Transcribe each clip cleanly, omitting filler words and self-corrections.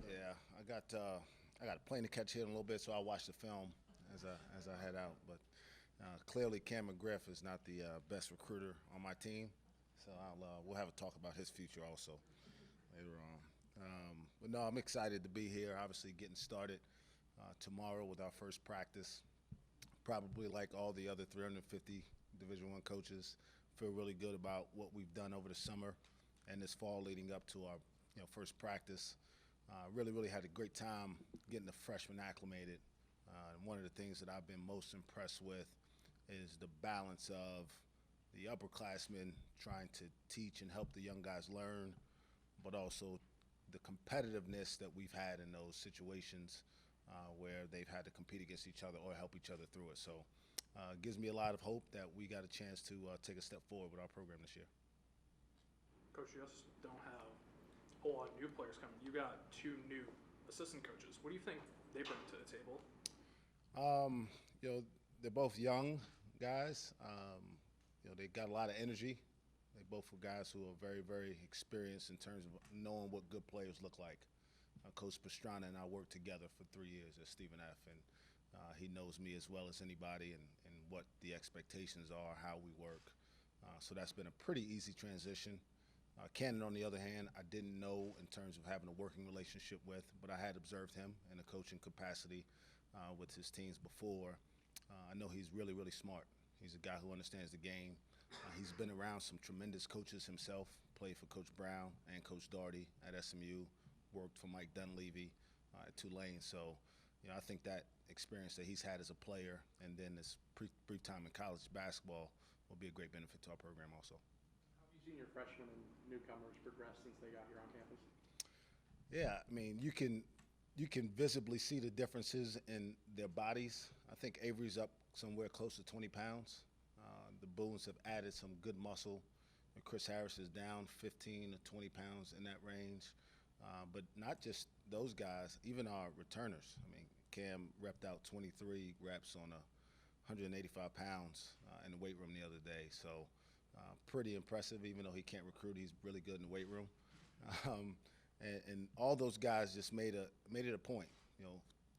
Yeah, I got a plane to catch here in a little bit, so I'll watch the film as I head out. But clearly, Cameron Griff is not the best recruiter on my team, so we'll have a talk about his future also later on. But no, I'm excited to be here. Obviously, getting started tomorrow with our first practice. Probably like all the other 350 Division One coaches, feel really good about what we've done over the summer and this fall leading up to our first practice. Really had a great time getting the freshmen acclimated. And one of the things that I've been most impressed with is the balance of the upperclassmen trying to teach and help the young guys learn, but also the competitiveness that we've had in those situations where they've had to compete against each other or help each other through it. So it gives me a lot of hope that we got a chance to take a step forward with our program this year. Coach, you just don't have a whole lot of new players coming. You got two new assistant coaches. What do you think they bring to the table? They're both young guys. They got a lot of energy. They both were guys who are very experienced in terms of knowing what good players look like. Coach Pastrana and I worked together for 3 years at Stephen F., and he knows me as well as anybody and what the expectations are, how we work. So that's been a pretty easy transition. Cannon, on the other hand, I didn't know in terms of having a working relationship with, but I had observed him in a coaching capacity with his teams before. I know he's really smart. He's a guy who understands the game. He's been around some tremendous coaches himself, played for Coach Brown and Coach Daugherty at SMU, worked for Mike Dunleavy at Tulane. So, I think that experience that he's had as a player and then this brief time in college basketball will be a great benefit to our program also. How have you seen your freshmen and newcomers progress since they got here on campus? Yeah, I mean, you can visibly see the differences in their bodies. I think Avery's up somewhere close to 20 pounds. The Boones have added some good muscle. And Chris Harris is down 15 to 20 pounds in that range. But not just those guys, even our returners. I mean, Cam repped out 23 reps on 185 pounds in the weight room the other day. So pretty impressive. Even though he can't recruit, he's really good in the weight room. And all those guys just made it a point.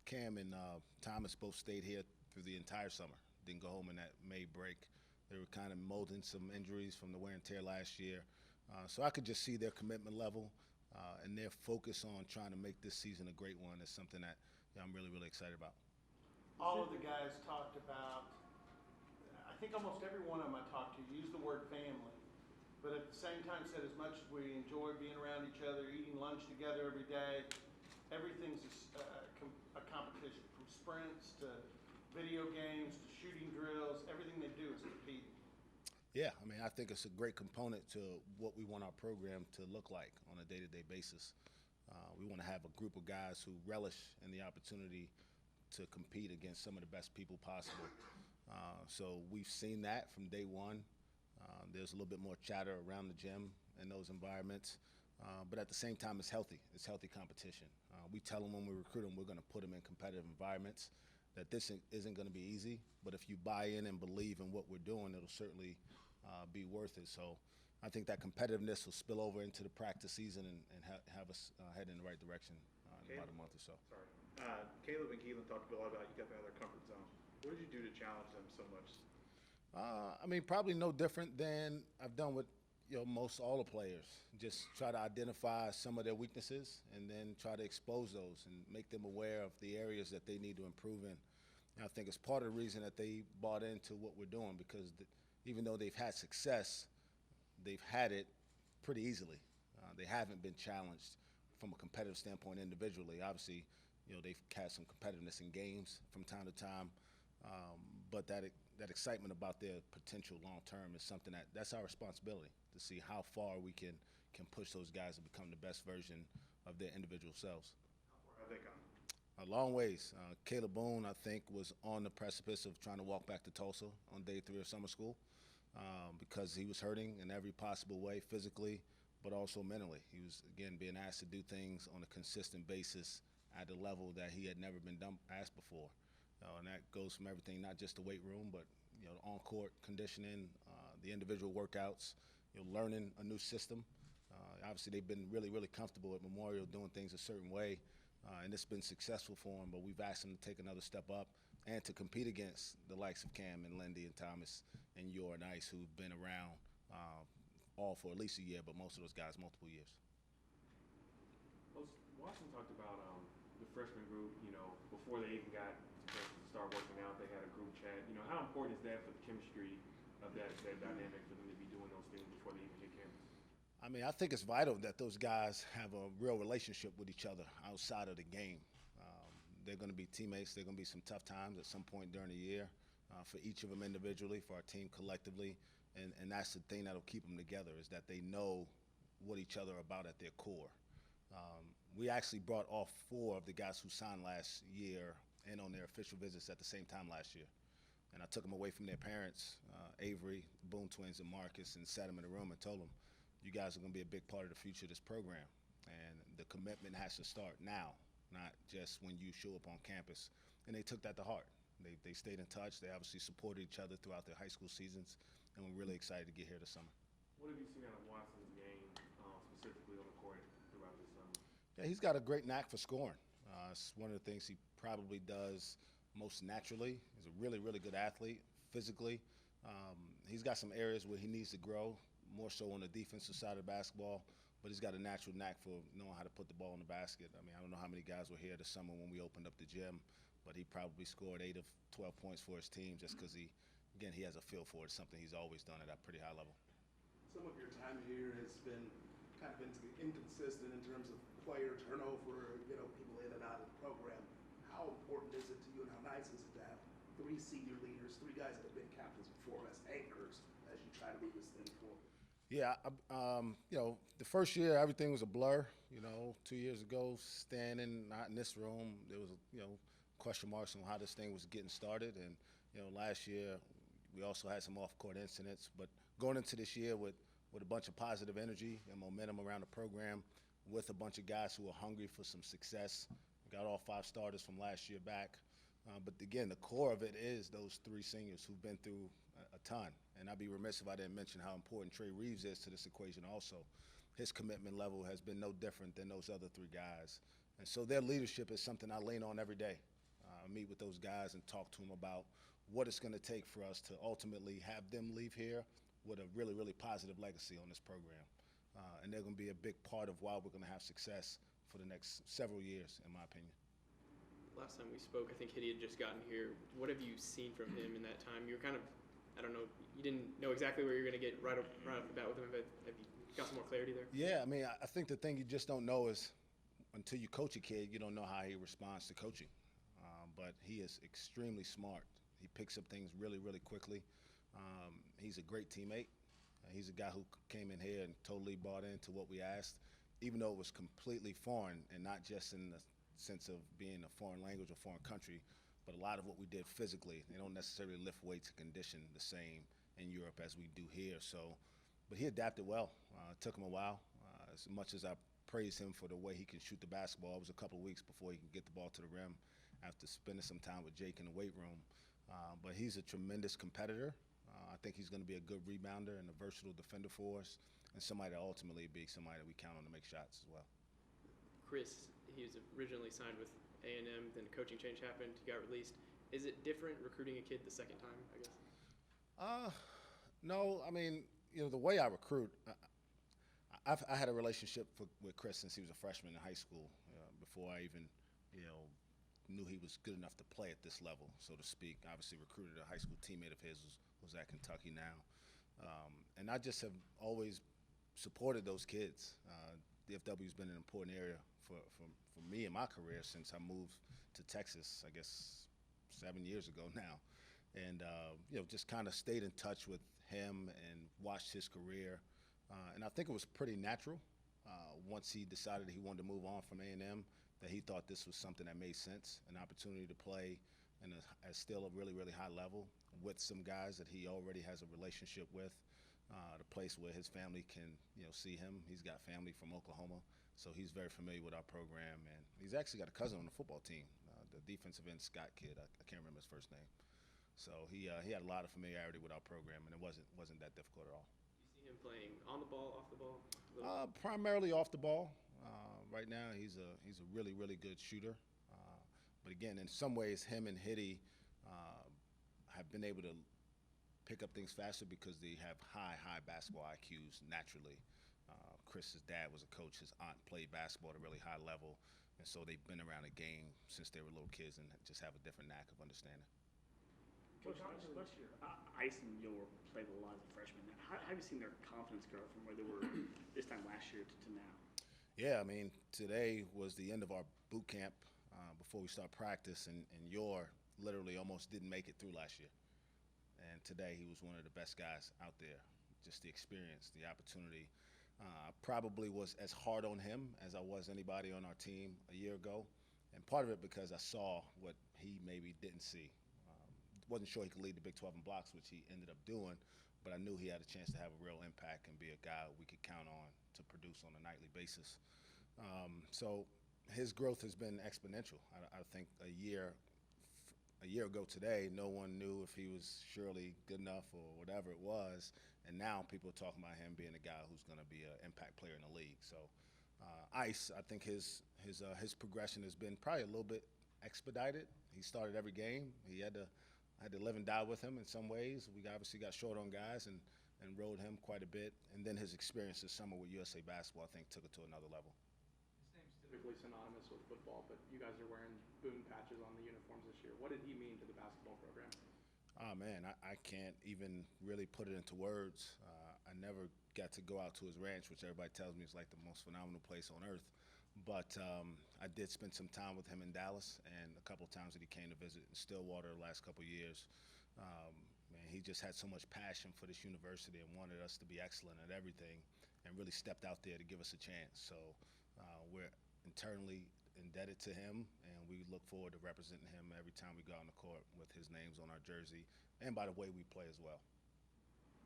Cam and Thomas both stayed here through the entire summer. Didn't go home in that May break. They were kind of molding some injuries from the wear and tear last year. So I could just see their commitment level and their focus on trying to make this season a great one is something that I'm really excited about. All of the guys talked about, I think almost every one of them I talked to used the word family, but at the same time said as much as we enjoy being around each other, eating lunch together every day, everything's a competition, from sprints to video games to shooting drills. Everything they do is competing. Yeah, I mean, I think it's a great component to what we want our program to look like on a day-to-day basis. We want to have a group of guys who relish in the opportunity to compete against some of the best people possible. So we've seen that from day one. There's a little bit more chatter around the gym in those environments. But at the same time, it's healthy. It's healthy competition. We tell them when we recruit them, we're going to put them in competitive environments, that this isn't going to be easy. But if you buy in and believe in what we're doing, it'll certainly be worth it. So I think that competitiveness will spill over into the practice season and have us head in the right direction in about a month or so. Sorry. Caleb and Keelan talked a lot about you got out of their comfort zone. What did you do to challenge them so much? I mean, probably no different than I've done with most all the players. Just try to identify some of their weaknesses and then try to expose those and make them aware of the areas that they need to improve in. And I think it's part of the reason that they bought into what we're doing, because even though they've had success, they've had it pretty easily. They haven't been challenged from a competitive standpoint individually. Obviously, they've had some competitiveness in games from time to time, but that excitement about their potential long term is something that's our responsibility, to see how far we can push those guys to become the best version of their individual selves. How far have they gone? A long ways. Caleb Boone, I think, was on the precipice of trying to walk back to Tulsa on day 3 of summer school because he was hurting in every possible way, physically, but also mentally. He was, again, being asked to do things on a consistent basis at a level that he had never been asked before. And that goes from everything, not just the weight room, but the on-court conditioning, the individual workouts, learning a new system. Obviously, they've been really comfortable at Memorial doing things a certain way. and it's been successful for him. But we've asked him to take another step up and to compete against the likes of Cam and Lindy and Thomas and Yor and Ice, who've been around all for at least a year, but most of those guys multiple years. Watson talked about the freshman group, before they even got to start working out, they had a group chat. How important is that for the chemistry of that dynamic for them to be doing those things before they even hit campus? I mean, I think it's vital that those guys have a real relationship with each other outside of the game. They're going to be teammates. There are going to be some tough times at some point during the year for each of them individually, for our team collectively, and that's the thing that'll keep them together, is that they know what each other are about at their core. We actually brought all 4 of the guys who signed last year in on their official visits at the same time last year. And I took them away from their parents, Avery, the Boone twins, and Marcus, and sat them in a room and told them, you guys are going to be a big part of the future of this program. And the commitment has to start now, not just when you show up on campus. And they took that to heart. They stayed in touch. They obviously supported each other throughout their high school seasons, and we're really excited to get here this summer. What have you seen out of Watson's game, specifically on the court throughout this summer? Yeah, he's got a great knack for scoring. It's one of the things he probably does most naturally. He's a really, really good athlete physically. He's got some areas where he needs to grow, more so on the defensive side of basketball, but he's got a natural knack for knowing how to put the ball in the basket. I mean, I don't know how many guys were here this summer when we opened up the gym, but he probably scored 8 of 12 points for his team just because he has a feel for it. It's something he's always done at a pretty high level. Some of your time here has been kind of inconsistent in terms of player turnover, people in and out of the program. How important is it to you, and how nice is it to have 3 senior leaders, 3 guys that have been captains before as anchors as you try to move this thing forward? Yeah, the first year everything was a blur. 2 years ago, standing not in this room, there was question marks on how this thing was getting started. And last year we also had some off-court incidents. But going into this year with a bunch of positive energy and momentum around the program, with a bunch of guys who are hungry for some success, we got all 5 starters from last year back. But again, the core of it is those 3 seniors who've been through a ton. And I'd be remiss if I didn't mention how important Trey Reeves is to this equation also. His commitment level has been no different than those other 3 guys. And so their leadership is something I lean on every day. I meet with those guys and talk to them about what it's going to take for us to ultimately have them leave here with a really, really positive legacy on this program. And they're going to be a big part of why we're going to have success for the next several years, in my opinion. Last time we spoke, I think Hitty had just gotten here. What have you seen from him in that time? You were kind of, I don't know, you didn't know exactly where you were going to get right off the bat with him. Have you got some more clarity there? Yeah, I mean, I think the thing you just don't know is until you coach a kid, you don't know how he responds to coaching. But he is extremely smart. He picks up things really, really quickly. He's a great teammate. He's a guy who came in here and totally bought into what we asked, even though it was completely foreign, and not just in the sense of being a foreign language or foreign country, but a lot of what we did physically. They don't necessarily lift weights and condition the same in Europe as we do here. So, but he adapted well. It took him a while. As much as I praise him for the way he can shoot the basketball, it was a couple of weeks before he could get the ball to the rim after spending some time with Jake in the weight room. But he's a tremendous competitor. I think he's going to be a good rebounder and a versatile defender for us, and somebody that ultimately be somebody that we count on to make shots as well. Chris, he was originally signed with A&M, then a coaching change happened, he got released. Is it different recruiting a kid the second time, I guess? No, I mean, the way I recruit, I had a relationship with Chris since he was a freshman in high school, before I even, knew he was good enough to play at this level, so to speak. Obviously recruited a high school teammate of his who's at Kentucky now. And I just have always supported those kids. DFW's been an important area for me in my career since I moved to Texas, I guess 7 years ago now. And, just kind of stayed in touch with him and watched his career. And I think it was pretty natural once he decided he wanted to move on from A&M, that he thought this was something that made sense, an opportunity to play at still a really, really high level with some guys that he already has a relationship with, the place where his family can, see him. He's got family from Oklahoma, so he's very familiar with our program. And he's actually got a cousin on the football team, the defensive end Scott kid. I can't remember his first name. So he had a lot of familiarity with our program, and it wasn't that difficult at all. You see him playing on the ball, off the ball? Primarily off the ball. right now. He's a really good shooter. But again, in some ways, him and Hitty have been able to pick up things faster because they have high basketball IQs naturally. Chris's dad was a coach. His aunt played basketball at a really high level, and so they've been around the game since they were little kids and just have a different knack of understanding. Coach, last year, Ice and Yor played a lot as freshmen. How have you seen their confidence grow from where they were this time last year to now? Yeah, I mean, today was the end of our boot camp before we start practice, and Yor literally almost didn't make it through last year. And today he was one of the best guys out there. Just the experience, the opportunity. Probably was as hard on him as I was anybody on our team a year ago. And part of it because I saw what he maybe didn't see. Wasn't sure he could lead the Big 12 in blocks, which he ended up doing, but I knew he had a chance to have a real impact and be a guy we could count on to produce on a nightly basis. So his growth has been exponential. I think a year ago today, no one knew if he was surely good enough or whatever it was, and now people are talking about him being a guy who's going to be an impact player in the league. So Ice, I think his progression has been probably a little bit expedited. He started every game. He had to live and die with him in some ways. We obviously got short on guys and rode him quite a bit. And then his experience this summer with USA Basketball, I think, took it to another level. His name's typically synonymous with football, but you guys are wearing Boone patches on the uniforms this year. What did he mean to the basketball program? Oh, man, I can't even really put it into words. I never got to go out to his ranch, which everybody tells me is like the most phenomenal place on earth. But I did spend some time with him in Dallas and a couple of times that he came to visit in Stillwater the last couple of years. Man, he just had so much passion for this university and wanted us to be excellent at everything and really stepped out there to give us a chance. So we're internally indebted to him, and we look forward to representing him every time we go out on the court with his names on our jersey and by the way we play as well.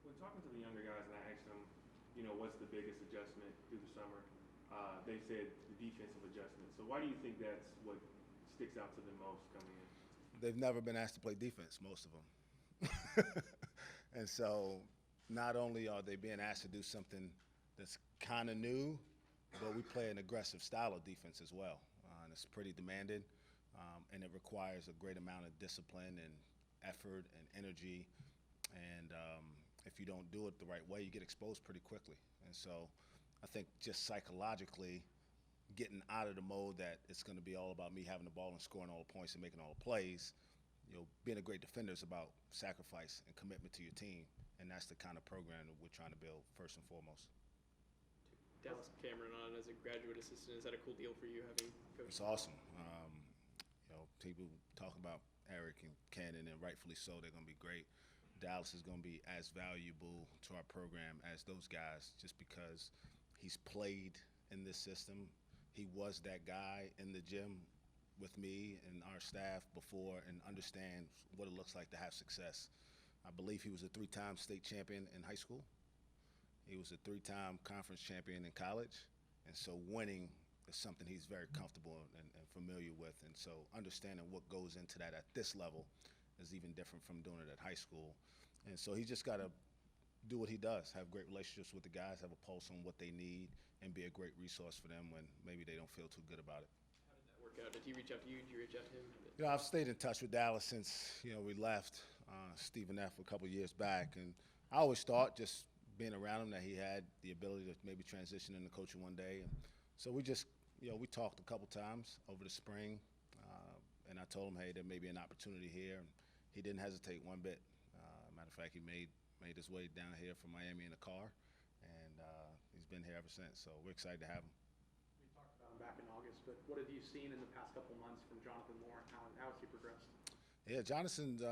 When talking to the younger guys, and I asked them, what's the biggest adjustment through the summer, they said the defensive adjustment. So why do you think that's what sticks out to them most coming in? They've never been asked to play defense, most of them. And so not only are they being asked to do something that's kind of new, but we play an aggressive style of defense as well. And it's pretty demanding, and it requires a great amount of discipline and effort and energy. And if you don't do it the right way, you get exposed pretty quickly. And so I think just psychologically getting out of the mode that it's going to be all about me having the ball and scoring all the points and making all the plays, being a great defender is about sacrifice and commitment to your team. And that's the kind of program that we're trying to build first and foremost. Dallas Cameron on as a graduate assistant. Is that a cool deal for you having coached? It's awesome. People talk about Eric and Cannon, and rightfully so. They're going to be great. Dallas is going to be as valuable to our program as those guys just because he's played in this system. He was that guy in the gym with me and our staff before and understands what it looks like to have success. I believe he was a 3-time state champion in high school. He was a 3-time conference champion in college. And so winning is something he's very comfortable and familiar with. And so understanding what goes into that at this level is even different from doing it at high school. And so he just got to do what he does, have great relationships with the guys, have a pulse on what they need, and be a great resource for them when maybe they don't feel too good about it. How did that work out? Did he reach out to you? Did you reach out to him? I've stayed in touch with Dallas since, we left Stephen F. a couple years back. And I always thought, just being around him, that he had the ability to maybe transition into coaching one day. And so we just, we talked a couple times over the spring. And I told him, hey, there may be an opportunity here. And he didn't hesitate one bit. Matter of fact, he made his way down here from Miami in a car. And he's been here ever since. So we're excited to have him. We talked about him back in August, but what have you seen in the past couple months from Jonathan Moore? How has he progressed? Yeah, Jonathan's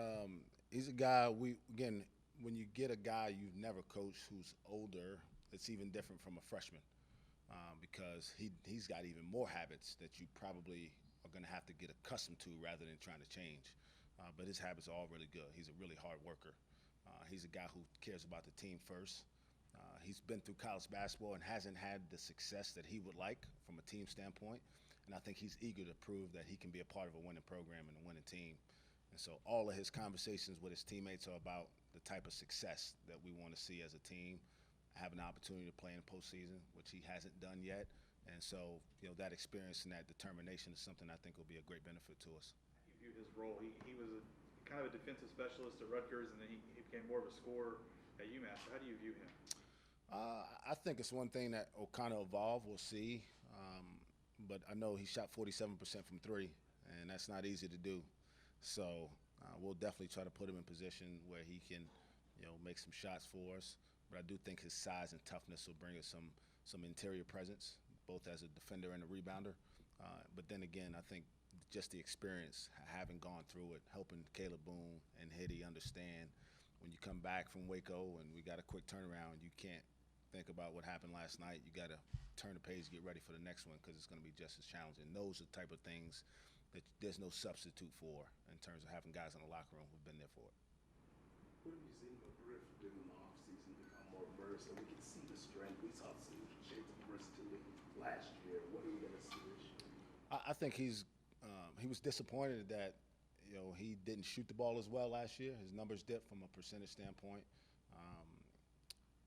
he's a guy when you get a guy you've never coached who's older, it's even different from a freshman because he's got even more habits that you probably are going to have to get accustomed to rather than trying to change. But his habits are all really good. He's a really hard worker. He's a guy who cares about the team first. He's been through college basketball and hasn't had the success that he would like from a team standpoint. And I think he's eager to prove that he can be a part of a winning program and a winning team. And so all of his conversations with his teammates are about the type of success that we want to see as a team, have an opportunity to play in the postseason, which he hasn't done yet, And so, that experience and that determination is something I think will be a great benefit to us. You view his role. He was kind of a defensive specialist at Rutgers, and then he became more of a scorer at UMass. How do you view him? I think it's one thing that will kind of evolve. We'll see. But I know he shot 47% from three, and that's not easy to do. So we'll definitely try to put him in position where he can, make some shots for us. But I do think his size and toughness will bring us some interior presence, both as a defender and a rebounder. But then again, I think just the experience, having gone through it, helping Caleb Boone and Hitty understand when you come back from Waco and we got a quick turnaround, you can't think about what happened last night. You got to turn the page, get ready for the next one because it's going to be just as challenging. Those are the type of things that there's no substitute for in terms of having guys in the locker room who've been there for it. What have you seen McGriff do in the offseason become more versatile? We can see the strength. We saw some shades of versatility last year. What are we going to see this year? I think he was disappointed that he didn't shoot the ball as well last year. His numbers dipped from a percentage standpoint.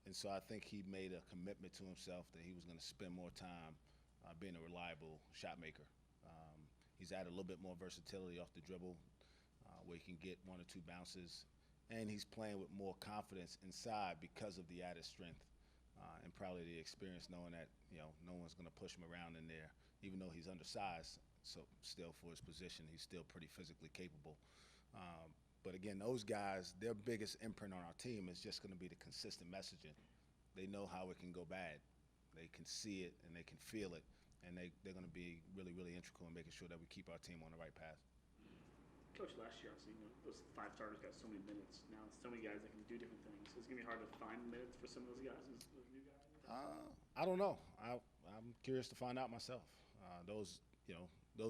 And so I think he made a commitment to himself that he was going to spend more time being a reliable shot maker. He's added a little bit more versatility off the dribble where he can get one or two bounces. And he's playing with more confidence inside because of the added strength and probably the experience knowing that, no one's going to push him around in there. Even though he's undersized, so still for his position, he's still pretty physically capable. But again, those guys, their biggest imprint on our team is just going to be the consistent messaging. They know how it can go bad. They can see it and they can feel it, and they're going to be really, really integral in making sure that we keep our team on the right path. Coach, last year, obviously, those 5 starters got so many minutes. Now it's so many guys that can do different things. So it's going to be hard to find minutes for some of those guys, those new guys? I don't know. I'm curious to find out myself. Those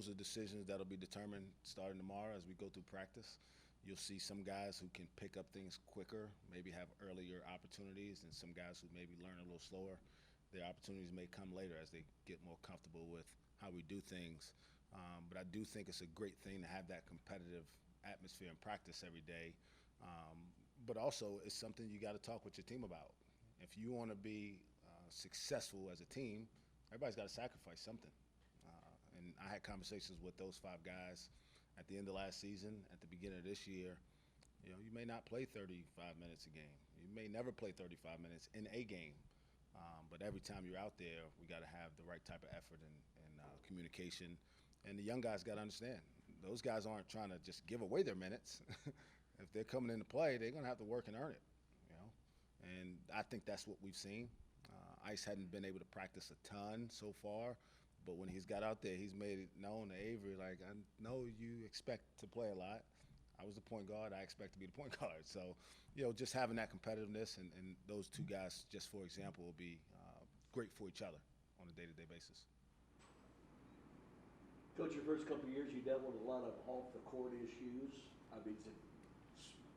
are decisions that'll be determined starting tomorrow as we go through practice. You'll see some guys who can pick up things quicker, maybe have earlier opportunities, and some guys who maybe learn a little slower. Their opportunities may come later as they get more comfortable with how we do things. But I do think it's a great thing to have that competitive atmosphere in practice every day. But also, it's something you got to talk with your team about. If you want to be successful as a team, everybody's got to sacrifice something. And I had conversations with those 5 guys at the end of last season, at the beginning of this year. You may not play 35 minutes a game. You may never play 35 minutes in a game. But every time you're out there, we got to have the right type of effort and communication. And the young guys got to understand, those guys aren't trying to just give away their minutes. If they're coming in to play, they're going to have to work and earn it. And I think that's what we've seen. Ice hadn't been able to practice a ton so far. But when he's got out there, he's made it known to Avery, like, I know you expect to play a lot. I was the point guard. I expect to be the point guard. So, just having that competitiveness and those 2 guys, just for example, will be great for each other on a day-to-day basis. Coach, your first couple of years, you dealt with a lot of off-the-court issues. I mean, is it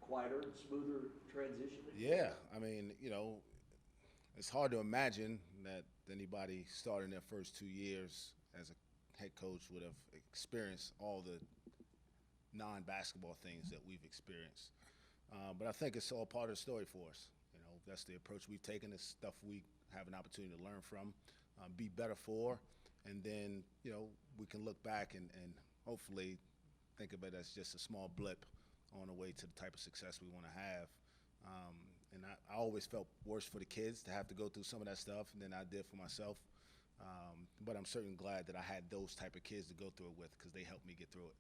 quieter and smoother transition? Yeah. I mean, it's hard to imagine that anybody starting their first 2 years as a head coach would have experienced all the non-basketball things that we've experienced. But I think it's all part of the story for us. That's the approach we've taken. It's stuff we have an opportunity to learn from, be better for, and then, we can look back and hopefully think of it as just a small blip on the way to the type of success we want to have. And I always felt worse for the kids to have to go through some of that stuff than I did for myself. But I'm certainly glad that I had those type of kids to go through it with because they helped me get through it.